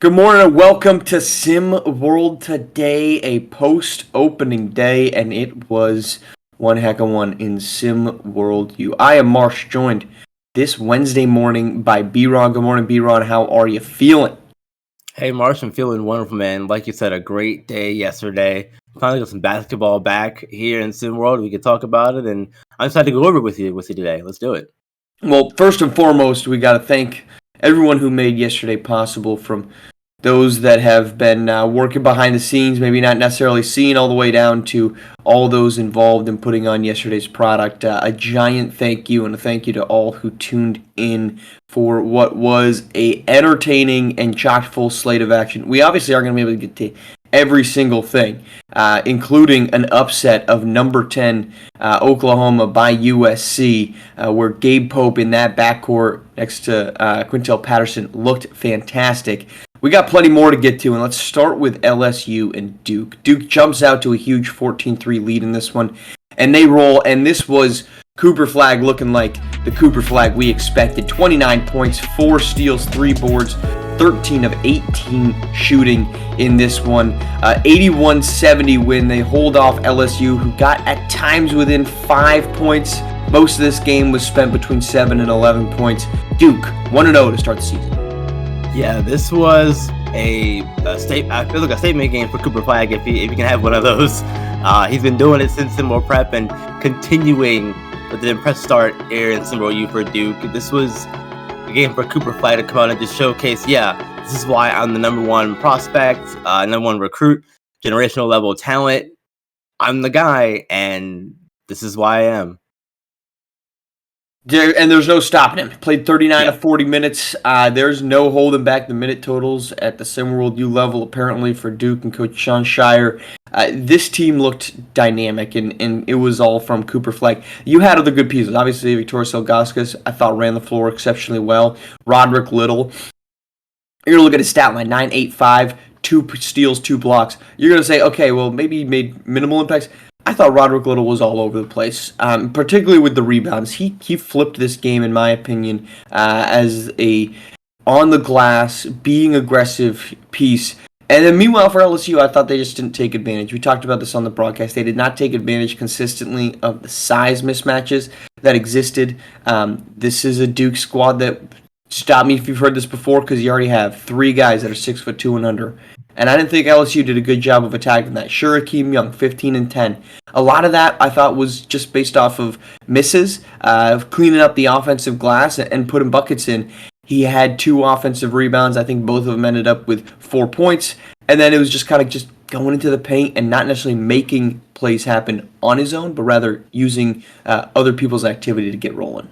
Good morning and welcome to SimWorld today, a post-opening day, and it was one heck of one in SimWorld U. I am Marsh, joined this Wednesday morning by B-Ron. Good morning, B-Ron. How are you feeling? Hey, Marsh, I'm feeling wonderful, man. Like you said, a great day yesterday. Finally got some basketball back here in SimWorld. We could talk about it, and I'm excited to go over it with you today. Let's do it. Well, first and foremost, we got to thank everyone who made yesterday possible, from those that have been working behind the scenes, maybe not necessarily seen, all the way down to all those involved in putting on yesterday's product. A giant thank you, and a thank you to all who tuned in for what was a entertaining and chock-full slate of action. We obviously are going to be able to get to every single thing, including an upset of number 10 Oklahoma by USC, where Gabe Pope in that backcourt next to Quintel Patterson looked fantastic. We got plenty more to get to, and let's start with LSU and Duke. Duke jumps out to a huge 14-3 lead in this one, and they roll, and this was Cooper Flagg looking like the Cooper Flagg we expected. 29 points, 4 steals, 3 boards, 13 of 18 shooting in this one. 81-70 win. They hold off LSU, who got at times within 5 points. Most of this game was spent between 7 and 11 points. Duke 1-0 to start the season. Yeah, this was a statement game for Cooper Flagg if he can have one of those. He's been doing it since SimWorld Prep and continuing with an impressive start here in SimWorld U for Duke. This was a game for Cooper Flagg to come out and just showcase, this is why I'm the number one prospect, number one recruit, generational level talent. I'm the guy, and this is why I am. And there's no stopping him. Played 39 to 40 minutes. There's no holding back the minute totals at the SimWorld U level, apparently, for Duke and Coach Sean Shire. This team looked dynamic, and it was all from Cooper Flagg. You had other good pieces. Obviously, Victoria Selgauskas, I thought, ran the floor exceptionally well. Roderick Little. You're going to look at his stat line, 9.85, 2 steals, 2 blocks. You're going to say, okay, well, maybe he made minimal impacts. I thought Roderick Little was all over the place, particularly with the rebounds. He flipped this game, in my opinion, as a on-the-glass, being aggressive piece. And then meanwhile, for LSU, I thought they just didn't take advantage. We talked about this on the broadcast. They did not take advantage consistently of the size mismatches that existed. This is a Duke squad that, stop me if you've heard this before, because you already have 3 guys that are 6'2" and under. And I didn't think LSU did a good job of attacking that. Sure, Akeem Young, 15 and 10. A lot of that I thought was just based off of misses, cleaning up the offensive glass and putting buckets in. He had 2 offensive rebounds. I think both of them ended up with 4 points. And then it was just kind of just going into the paint and not necessarily making plays happen on his own, but rather using other people's activity to get rolling.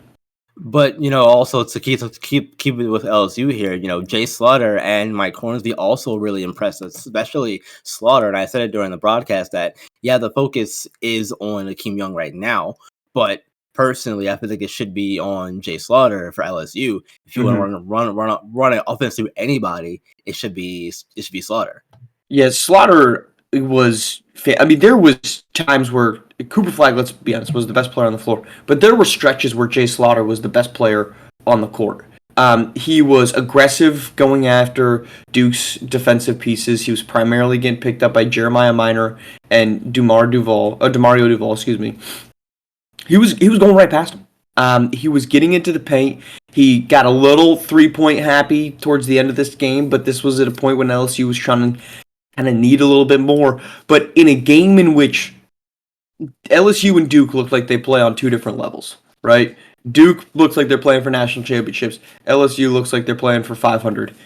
But, also to keep it with LSU here, Jay Slaughter and Mike Hornsby also really impressed us, especially Slaughter. And I said it during the broadcast that, the focus is on Akeem Young right now. But personally, I think it should be on Jay Slaughter for LSU. If you want to run an offense through anybody, it should be Slaughter. Yeah, Slaughter was. There was times where Cooper Flagg, let's be honest, was the best player on the floor. But there were stretches where Jay Slaughter was the best player on the court. He was aggressive going after Duke's defensive pieces. He was primarily getting picked up by Jeremiah Minor and Demario Duval, excuse me. He was going right past him. He was getting into the paint. He got a little 3-point happy towards the end of this game, but this was at a point when LSU was trying to kind of need a little bit more. But in a game in which LSU and Duke look like they play on 2 different levels, right? Duke looks like they're playing for national championships. LSU looks like they're playing for 500.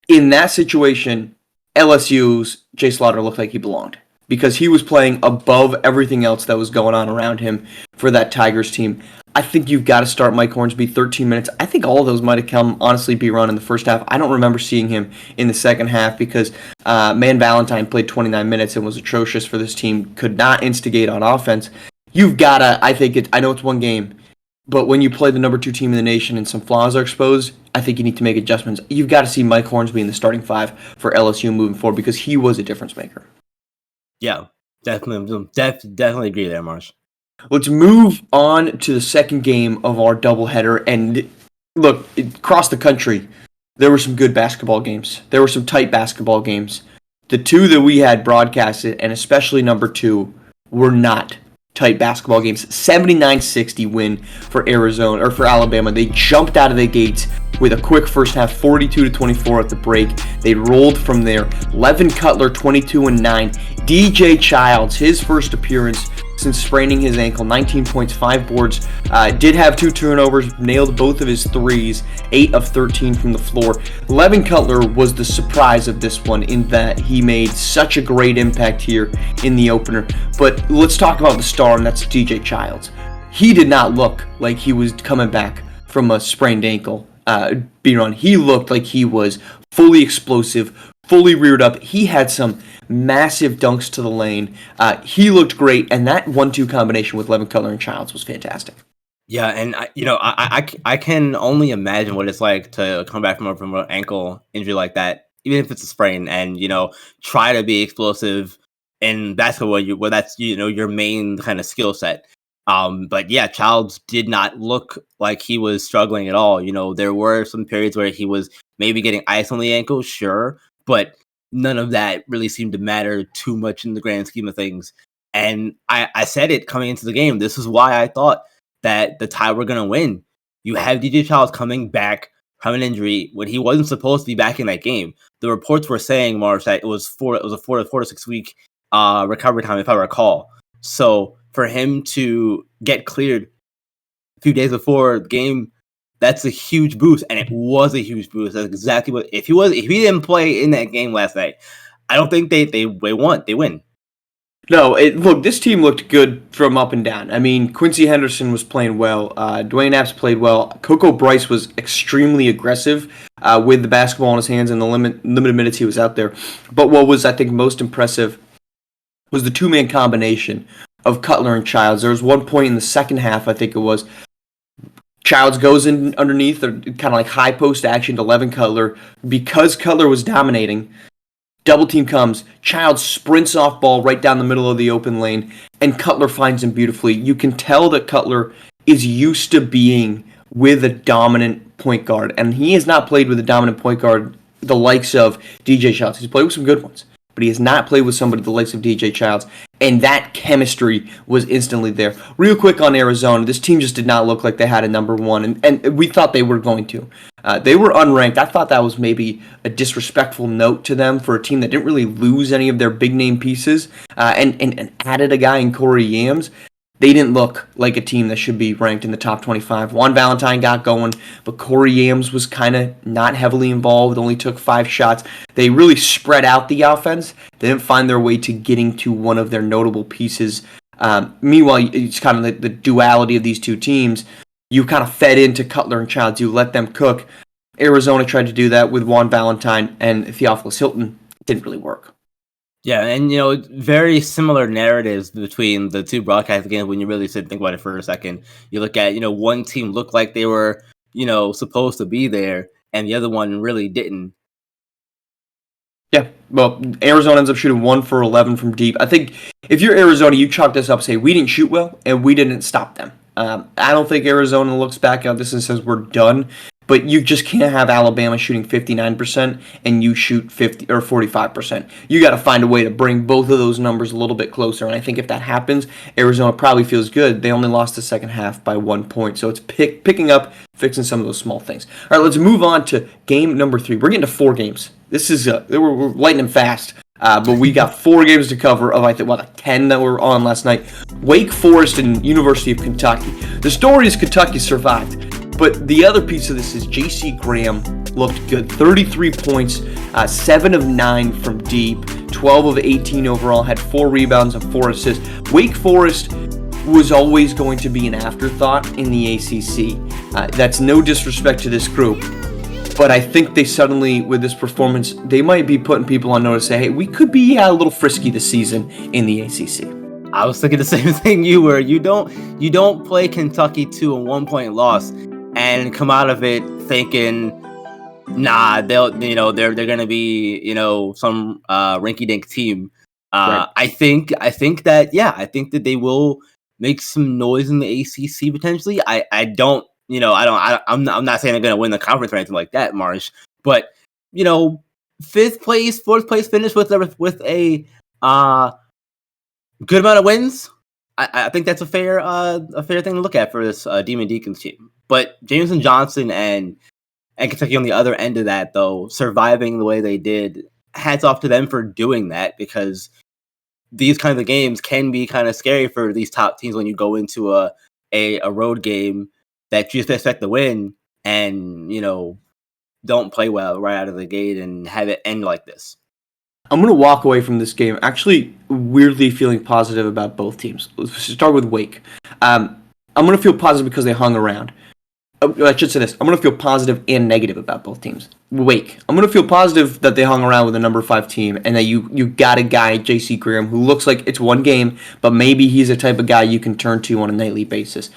In that situation, LSU's Jay Slaughter looked like he belonged because he was playing above everything else that was going on around him for that Tigers team. I think you've got to start Mike Hornsby 13 minutes. I think all of those might have come, honestly, be run in the first half. I don't remember seeing him in the second half because Man Valentine played 29 minutes and was atrocious for this team, could not instigate on offense. You've got to, I know it's one game, but when you play the number 2 team in the nation and some flaws are exposed, I think you need to make adjustments. You've got to see Mike Hornsby in the starting 5 for LSU moving forward because he was a difference maker. Yeah, definitely agree there, Marsh. Let's move on to the second game of our doubleheader. And look, across the country, there were some good basketball games. There were some tight basketball games. The two that we had broadcasted, and especially number 2, were not tight basketball games. 79-60 win for Arizona or for Alabama. They jumped out of the gates with a quick first half, 42-24 at the break. They rolled from there. Levin Cutler, 22-9. DJ Childs, his first appearance since spraining his ankle, 19 points, 5 boards. Did have 2 turnovers, nailed both of his threes, 8 of 13 from the floor. Levin Cutler was the surprise of this one in that he made such a great impact here in the opener. But let's talk about the star, and that's DJ Childs. He did not look like he was coming back from a sprained ankle. B-Run. He looked like he was fully explosive, fully reared up. He had some massive dunks to the lane. He looked great, and that 1-2 combination with Levin Cutler and Childs was fantastic. Yeah, and I can only imagine what it's like to come back from an ankle injury like that, even if it's a sprain, and try to be explosive in basketball where that's your main kind of skill set. But yeah, Childs did not look like he was struggling at all. There were some periods where he was maybe getting ice on the ankle, sure, but none of that really seemed to matter too much in the grand scheme of things. And I said it coming into the game. This is why I thought that the Tide were going to win. You have DJ Childs coming back from an injury when he wasn't supposed to be back in that game. The reports were saying, Marsh, that it was a 4 to 6 week recovery time, if I recall. So for him to get cleared a few days before the game, that's a huge boost, and it was a huge boost. That's exactly what. If he didn't play in that game last night, I don't think they won. They win. No, look, this team looked good from up and down. I mean, Quincy Henderson was playing well. Dwayne Apps played well. Coco Bryce was extremely aggressive with the basketball in his hands and the limited minutes he was out there. But what was, I think, most impressive was the two-man combination of Cutler and Childs. There was one point in the second half, I think it was, Childs goes in underneath, or kind of like high post action to Levin Cutler. Because Cutler was dominating, double team comes, Childs sprints off ball right down the middle of the open lane, and Cutler finds him beautifully. You can tell that Cutler is used to being with a dominant point guard, and he has not played with a dominant point guard the likes of DJ Childs. He's played with some good ones, but he has not played with somebody the likes of DJ Childs, and that chemistry was instantly there. Real quick on Arizona, this team just did not look like they had a number one, and we thought they were going to. They were unranked. I thought that was maybe a disrespectful note to them for a team that didn't really lose any of their big-name pieces and added a guy in Corey Yams. They didn't look like a team that should be ranked in the top 25. Juan Valentine got going, but Corey Yams was kind of not heavily involved, only took 5 shots. They really spread out the offense. They didn't find their way to getting to one of their notable pieces. Meanwhile, it's kind of the duality of these two teams. You kind of fed into Cutler and Childs. You let them cook. Arizona tried to do that with Juan Valentine and Theophilus Hilton. It didn't really work. Yeah, and very similar narratives between the two broadcasts. Again, when you really sit and think about it for a second, you look at one team looked like they were supposed to be there, and the other one really didn't. Yeah, well, Arizona ends up shooting 1 for 11 from deep. I think if you're Arizona, you chalk this up, say we didn't shoot well and we didn't stop them. I don't think Arizona looks back at this and says we're done. But you just can't have Alabama shooting 59% and you shoot 50 or 45%. You got to find a way to bring both of those numbers a little bit closer. And I think if that happens, Arizona probably feels good. They only lost the second half by 1 point. So it's picking up, fixing some of those small things. All right, let's move on to game number 3. We're getting to 4 games. This is we're lightning fast. But we got 4 games to cover of, I think, like 10 that were on last night. Wake Forest and University of Kentucky. The story is Kentucky survived. But the other piece of this is J.C. Graham looked good. 33 points, 7 of 9 from deep, 12 of 18 overall, had 4 rebounds and 4 assists. Wake Forest was always going to be an afterthought in the ACC. That's no disrespect to this group. But I think they suddenly, with this performance, they might be putting people on notice, say, hey, we could be a little frisky this season in the ACC. I was thinking the same thing you were. You don't play Kentucky to a 1-point loss and come out of it thinking, nah, they're gonna be some rinky-dink team. Right. I think that they will make some noise in the ACC potentially. I'm not saying they're gonna win the conference or anything like that, Marsh. But fifth place, fourth place finish with a good amount of wins. I think that's a fair thing to look at for this Demon Deacons team. But Jameson Johnson and Kentucky on the other end of that, though, surviving the way they did, hats off to them for doing that, because these kinds of games can be kind of scary for these top teams when you go into a road game that you just expect to win and, don't play well right out of the gate and have it end like this. I'm going to walk away from this game actually weirdly feeling positive about both teams. Let's start with Wake. I'm going to feel positive because they hung around. I should say this. I'm going to feel positive and negative about both teams. Wake. I'm going to feel positive that they hung around with a number 5 team and that you got a guy, J.C. Graham, who looks like it's one game, but maybe he's the type of guy you can turn to on a nightly basis.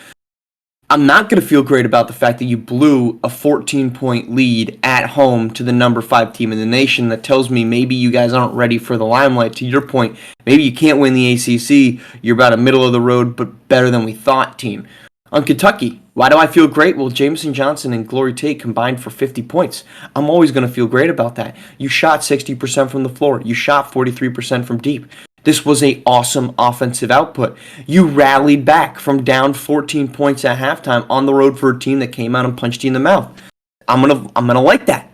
I'm not going to feel great about the fact that you blew a 14-point lead at home to the number 5 team in the nation. That tells me maybe you guys aren't ready for the limelight. To your point, maybe you can't win the ACC. You're about a middle-of-the-road but better than we thought team. On Kentucky, why do I feel great? Well, Jameson Johnson and Glory Tate combined for 50 points. I'm always going to feel great about that. You shot 60% from the floor. You shot 43% from deep. This was an awesome offensive output. You rallied back from down 14 points at halftime on the road for a team that came out and punched you in the mouth. I'm gonna like that.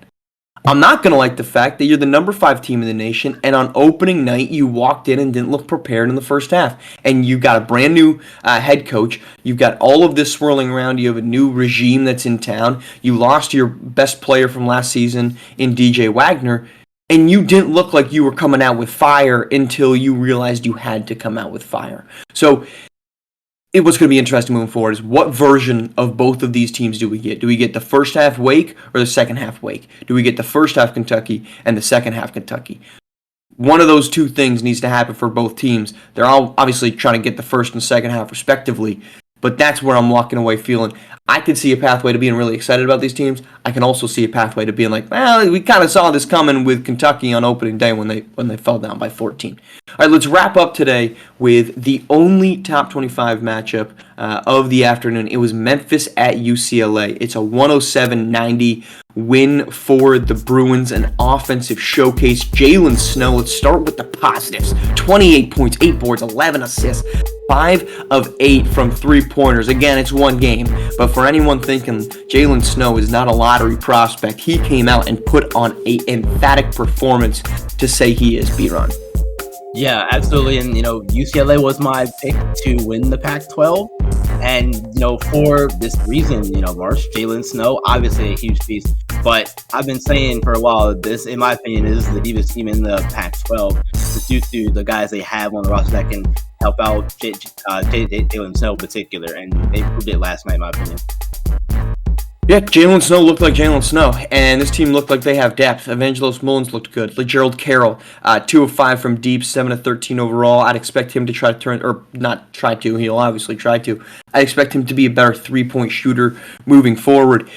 I'm not going to like the fact that you're the number 5 team in the nation, and on opening night, you walked in and didn't look prepared in the first half. And you got a brand new head coach. You've got all of this swirling around. You have a new regime that's in town. You lost your best player from last season in DJ Wagner, and you didn't look like you were coming out with fire until you realized you had to come out with fire. So what's going to be interesting moving forward is what version of both of these teams do we get? Do we get the first half Wake or the second half Wake? Do we get the first half Kentucky and the second half Kentucky? One of those two things needs to happen for both teams. They're all obviously trying to get the first and second half respectively, but that's where I'm walking away feeling I could see a pathway to being really excited about these teams. I can also see a pathway to being like, well, we kind of saw this coming with Kentucky on opening day when they fell down by 14. All right, let's wrap up today with the only top 25 matchup of the afternoon. It was Memphis at UCLA. It's a 107-90 win for the Bruins, an offensive showcase. Jalen Snow, let's start with the positives. 28 points, 8 boards, 11 assists, 5 of 8 from three-pointers. Again, it's one game, but for anyone thinking Jalen Snow is not a lottery prospect, he came out and put on an emphatic performance to say he is, B-Ron. Yeah, absolutely. And, UCLA was my pick to win the Pac-12. And, for this reason, Marsh, Jalen Snow, obviously a huge piece. But I've been saying for a while, this, in my opinion, is the deepest team in the Pac-12. Just due to the guys they have on the roster that can help out Jalen Snow in particular. And they proved it last night, in my opinion. Yeah, Jalen Snow looked like Jalen Snow, and this team looked like they have depth. Evangelos Mullins looked good. LeGerald Carroll, 2 of 5 from deep, 7 of 13 overall. I'd expect him to try to turn, or not try to, he'll obviously try to. I expect him to be a better three-point shooter moving forward.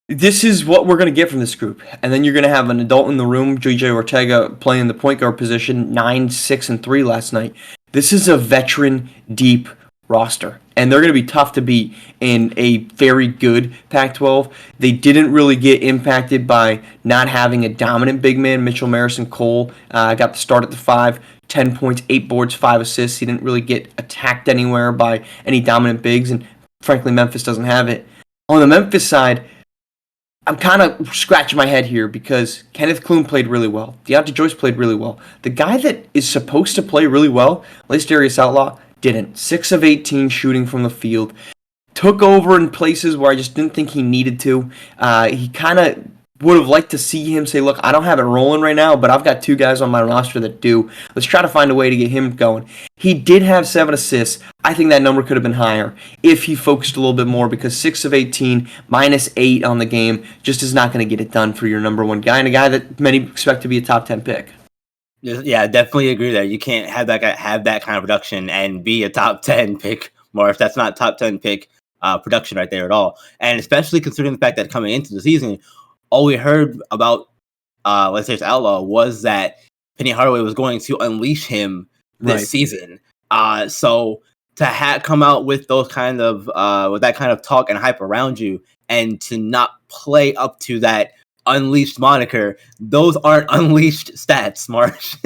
This is what we're going to get from this group. And then you're going to have an adult in the room, J.J. Ortega, playing the point guard position, 9, 6, and 3 last night. This is a veteran, deep roster, and they're going to be tough to beat in a very good Pac-12. They didn't really get impacted by not having a dominant big man. Mitchell Marison Cole got the start at the 5, 10 points, 8 boards, 5 assists. He didn't really get attacked anywhere by any dominant bigs, and frankly, Memphis doesn't have it. On the Memphis side, I'm kind of scratching my head here because Kenneth Klum played really well. Deontay Joyce played really well. The guy that is supposed to play really well, Darius Outlaw, didn't. 6 of 18 shooting from the field. Took over in places where I just didn't think he needed to. He kind of would have liked to see him say, look, I don't have it rolling right now, but I've got 2 guys on my roster that do. Let's try to find a way to get him going. He did have 7 assists. I think that number could have been higher if he focused a little bit more, because 6 of 18, minus 8 on the game, just is not going to get it done for your number 1 guy, and a guy that many expect to be a top 10 pick. Yeah, I definitely agree there. You can't have that guy have that kind of production and be a top 10 pick, Marv. That's not top 10 pick production right there at all. And especially considering the fact that coming into the season, all we heard about Darius Outlaw was that Penny Hardaway was going to unleash him this season. So to come out with those kind of with that kind of talk and hype around you, and to not play up to that Unleashed moniker. Those aren't unleashed stats, Marsh.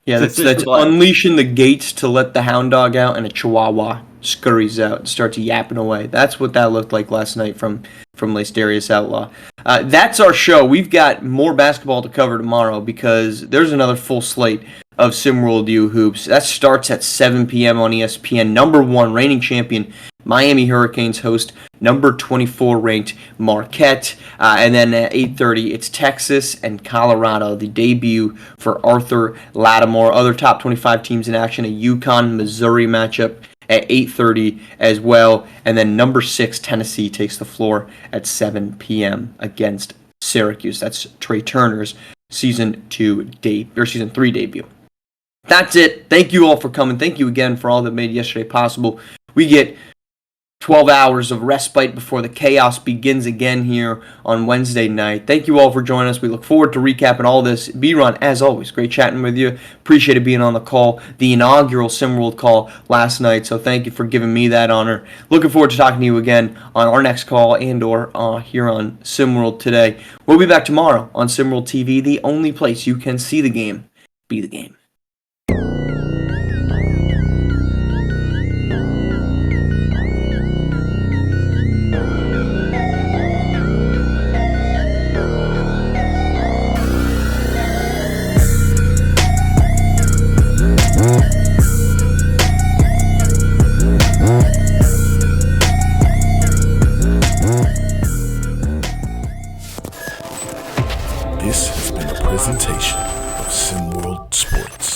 Yeah, that's unleashing the gates to let the hound dog out, and a chihuahua scurries out and starts yapping away. That's what that looked like last night from Lacedarius Outlaw. That's our show. We've got more basketball to cover tomorrow because there's another full slate of SimWorld U Hoops. That starts at 7 p.m. on ESPN. Number 1 reigning champion Miami Hurricanes host number 24 ranked Marquette, and then at 8:30 it's Texas and Colorado, the debut for Arthur Lattimore. Other top 25 teams in action, a UConn Missouri matchup at 8:30 as well, and then number 6 Tennessee takes the floor at 7 p.m. against Syracuse. That's Trey Turner's season 3 debut. That's it. Thank you all for coming. Thank you again for all that made yesterday possible. We get 12 hours of respite before the chaos begins again here on Wednesday night. Thank you all for joining us. We look forward to recapping all this. B-Ron, as always, great chatting with you. Appreciate it being on the call, the inaugural SimWorld call last night, so thank you for giving me that honor. Looking forward to talking to you again on our next call and or here on SimWorld today. We'll be back tomorrow on SimWorld TV, the only place you can see the game, be the game. This has been a presentation of SimWorld Sports.